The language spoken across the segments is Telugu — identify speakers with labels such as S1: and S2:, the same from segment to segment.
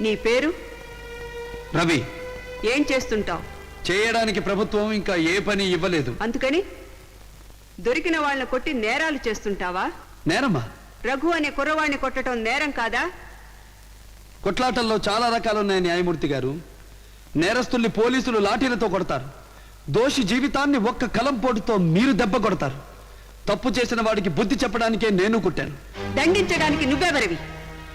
S1: నీ పేరు?
S2: రవి.
S1: ఏం చేస్తుంటావు?
S2: చేయడానికి ప్రభుత్వం ఇంకా ఏ పని ఇవ్వలేదు.
S1: అందుకని దొరికిన వాళ్ళని కొట్టి నేరాలు చేస్తుంటావా?
S2: నేరమా?
S1: రఘు అనే కుర్రవాణ్ణి కొట్టడం నేరం కాదా?
S2: కొట్లాటల్లో చాలా రకాలున్నాయి న్యాయమూర్తి గారు. నేరస్తుల్ని పోలీసులు లాఠీలతో కొడతారు. దోషి జీవితాన్ని ఒక్క కలంపోటుతో మీరు దెబ్బ కొడతారు. తప్పు చేసిన వాడికి బుద్ధి చెప్పడానికే నేను కుట్టాను.
S1: దండించడానికి నువ్వెవరివి?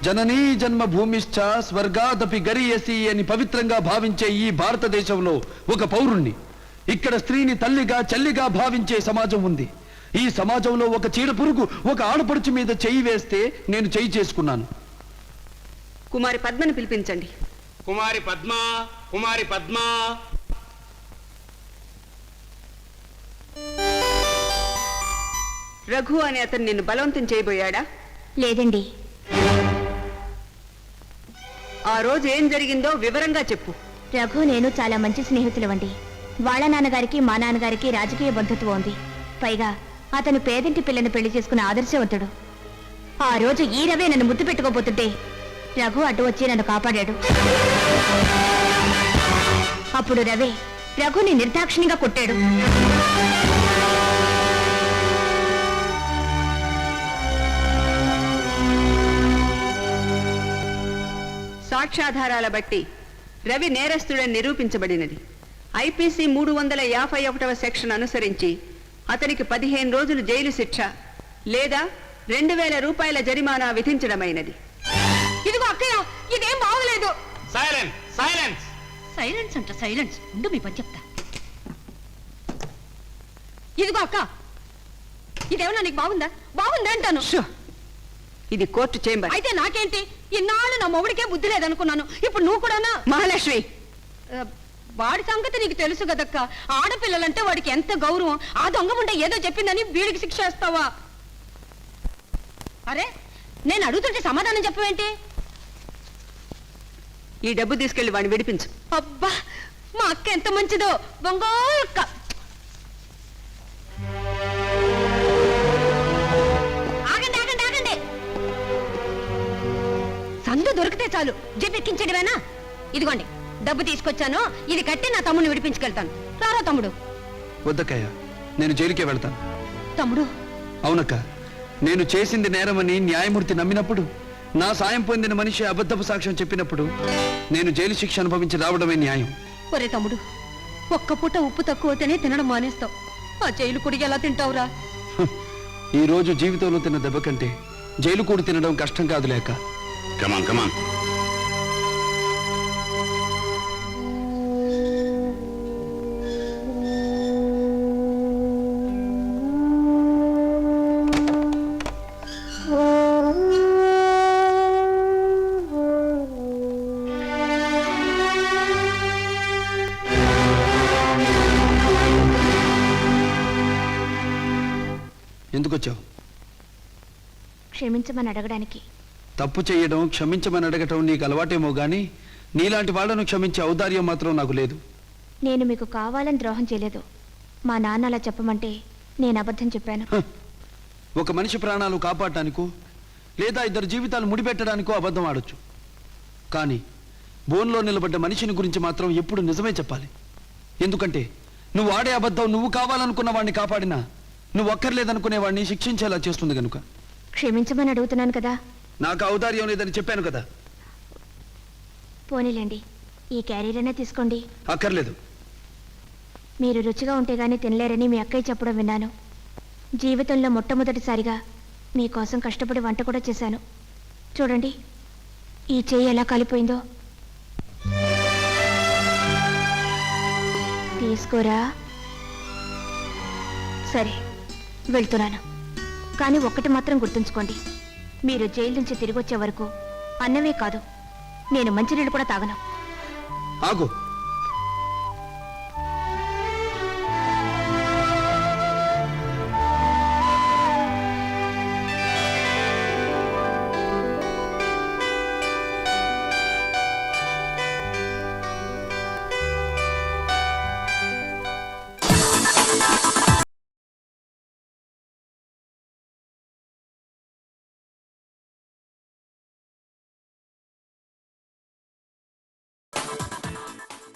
S2: జననీ జన్మభూమిశ్చ స్వర్గాదపి గరీయసి అని పవిత్రంగా భావించే ఈ భారతదేశంలో ఒక పౌరుణ్ణి. ఇక్కడ స్త్రీని తల్లిగా చెల్లిగా భావించే సమాజం ఉంది. ఈ సమాజంలో ఒక చీడ పురుగు ఒక ఆడపడుచు మీద చెయ్యి వేస్తే నేను చెయ్యి చేసుకున్నాను.
S1: కుమారి పద్మని పిలిపించండి.
S3: కుమారి పద్మ, కుమారి పద్మ.
S1: రఘు అని అతను నిన్ను బలవంతం చేయబోయాడా?
S4: లేదండి.
S1: ఆ రోజు ఏం జరిగిందో వివరంగా చెప్పు.
S4: రఘు నేను చాలా మంచి స్నేహితులవండి. వాళ్ళ నాన్నగారికి మా నాన్నగారికి రాజకీయ బంధుత్వం ఉంది. పైగా అతను పేదింటి పిల్లని పెళ్లి చేసుకున్న ఆదర్శవంతుడు. ఆ రోజు ఈ రవే నన్ను ముద్దు పెట్టుకోబోతుంటే రఘు అడ్డు వచ్చి నన్ను కాపాడాడు. అప్పుడు రవే రఘుని నిర్దాక్షిణ్యంగా కొట్టాడు.
S1: సాక్ష్యాధారాల బట్టి రవి నేరస్తుడని నిరూపించబడినది. ఐపీసీ 351వ సెక్షన్ అనుసరించి అతనికి 15 రోజులు జైలు శిక్ష లేదా 2000 రూపాయల జరిమానా విధించడమైనది.
S4: ఇదిగో అక్కయ్య, ఇదేం బాగలేదు.
S3: Silence, silence.
S4: సైలెన్స్ అంట సైలెన్స్. ఉండు మీ పని చెప్తా. ఇదిగో అక్క, ఇదేమన్నా నీకు బాగుందా? బాగుందా అంటాను.
S1: ఇది కోర్టు చేంబర్.
S4: అయితే నాకేంటి? ఇన్నాళ్ళు నా మొగుడికే బుద్ధి లేదనుకున్నాను. ఇప్పుడు నువ్వు కూడానా?
S1: మహాలక్ష్మి,
S4: వాడి సంగతి నీకు తెలుసు కదక్క. ఆడపిల్లలంటే వాడికి ఎంత గౌరవం. ఆ దొంగ ముంటే ఏదో చెప్పిందని వీడికి శిక్ష వేస్తావా? అరే, నేను అడుగుతుంటే సమాధానం చెప్పవేంటి?
S1: ఈ డబ్బు తీసుకెళ్లి వాడిని విడిపించు.
S4: అబ్బా, మా అక్క ఎంత మంచిదో. బంగారు అక్క. ఆగండి ఆగండి ఆగండి. సందు దొరికితే చాలు జెపెక్కించడమేనా? ఇదిగోండి డబ్బు తీసుకొచ్చాను. ఇది కట్టి నా తమ్ముడిని విడిపించుకెళ్తాను. రారా తమ్ముడు.
S2: వద్దక్కయ్య, నేను జైలుకే వెళ్తాను.
S4: తమ్ముడు.
S2: అవునక్క, నేను చేసింది నేరమని న్యాయమూర్తి నమ్మినప్పుడు, నా సాయం పొందిన మనిషి అబద్ధపు సాక్ష్యం చెప్పినప్పుడు నేను జైలు శిక్ష అనుభవించి రావడమే న్యాయం.
S4: ఒరే తమ్ముడు, ఒక్క పూట ఉప్పు తక్కువతేనే తినడం మానేస్తావు. ఆ జైలు కుడికి ఎలా తింటావురా?
S2: ఈ రోజు జీవితంలో తిన్న దెబ్బ కంటే జైలు కూడి తినడం కష్టం కాదులేక.
S3: కమాన్ కమాన్.
S2: ఎందుకు వచ్చావు?
S4: క్షమించమని అడగడానికి.
S2: తప్పు చేయడం, క్షమించమని అడగటం నీకు అలవాటేమో గాని నీలాంటి వాళ్ళను క్షమించే ఔదార్యం మాత్రం నాకు లేదు.
S4: నేను మీకు కావాలని ద్రోహం చేయలేదు. మా నాన్న అలా చెప్పమంటే నేను అబద్ధం చెప్పాను.
S2: ఒక మనిషి ప్రాణాలు కాపాడటానికో లేదా ఇద్దరు జీవితాలు ముడిపెట్టడానికో అబద్ధం ఆడొచ్చు. కానీ బోన్లో నిలబడ్డ మనిషిని గురించి మాత్రం ఎప్పుడు నిజమే చెప్పాలి. ఎందుకంటే నువ్వు ఆడే అబద్ధం నువ్వు కావాలనుకున్న వాడిని కాపాడినా నువ్వు అక్కర్లేదనుకునే వాడిని శిక్షించేలా చేస్తుంది కనుక.
S4: క్షమించమని అడుగుతున్నాను కదా.
S2: నాకు ఔదార్యం లేదని చెప్పాను కదా.
S4: పోనీలేండి, ఈ క్యారియర్ అయినా తీసుకోండి.
S2: అక్కర్లేదు.
S4: మీరు రుచిగా ఉంటే గానీ తినలేరని మీ అక్కయ్య చెప్పడం విన్నాను. జీవితంలో మొట్టమొదటిసారిగా మీకోసం కష్టపడి వంట కూడా చేశాను. చూడండి, ఈ చెయ్యి ఎలా కాలిపోయిందో. తీసుకోరా. సరే, వెళ్తున్నాను. కానీ ఒక్కటి మాత్రం గుర్తుంచుకోండి, మీరు జైలు నుంచి తిరిగి వచ్చే వరకు అన్నమే కాదు, నేను మంచినీళ్ళు కూడా తాగను.
S2: ఆగు.